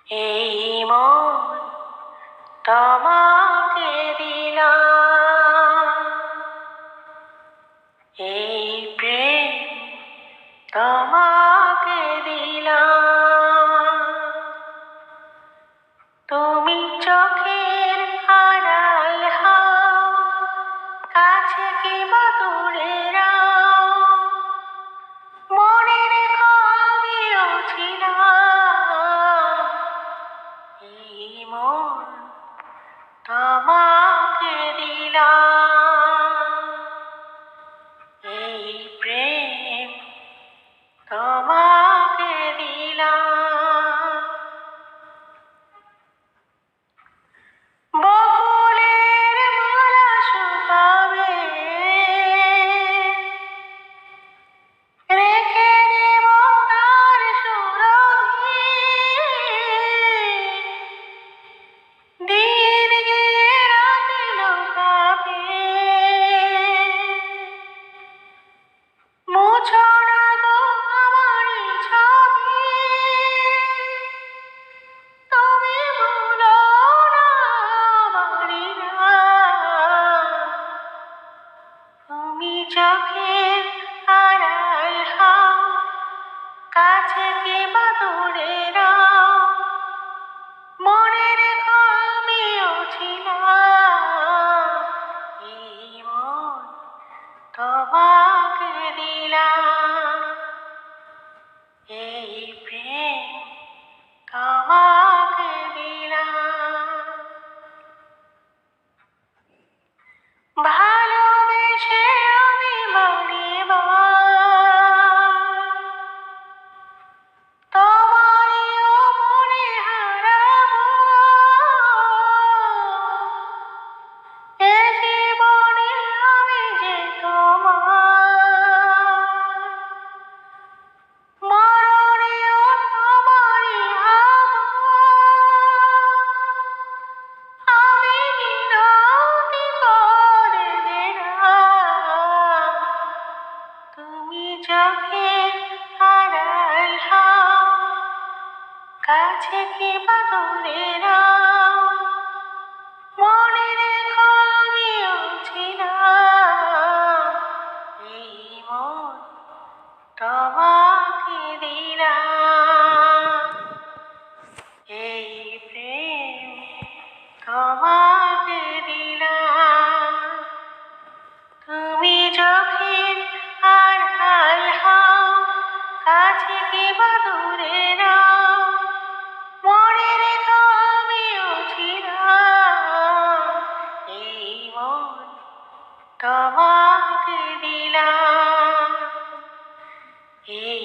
এই মন তোমাকে দিলাম, এই প্রেম তোমাকে দিলাম। তুমি চোখের আড়াল হও, কাছে কিংবা দূরে রাও, মনে রেখো আমিও ছিলাম। এই মন তোমাকে দিলাম, এই প্রেম তোমাকে দিলাম। বকুলের মালা শুকাবে, রেখে দেব তার সুরভি, দিন গিয়ে রাত লুকাবে। মুছো না গো আমারই ছবি, তুমি ভুলো না আমারই নাম। তুমি চোখের আড়াল হও, কাছে কিংবা দূরে রাও, মনে রেখো আমিও ছিলাম। এই মন তোমাকে দিলাম, এই প্রেম তোমাকে দিলাম। ভালোবেসে আমি মরিবা, তোমারিও মনে হারাবো। এ জীবনে আমি যে তোমার, মরণেও তোমারই হব। আমি মিনতি করে দিলাম, তুমি চোখের আড়াল হও, কাছে কিংবা দূরে রাও, মনে রেখো আমিও ছিলাম। এই মন তোমাকে দিলাম, এই প্রেম তোমাকে দিলাম। তুমি চোখের আড়াল হও, কাছে কিংবা দূরে রাও, মনে রেখো আমিও ছিলাম। এই মন তোমাকে দিলাম, এই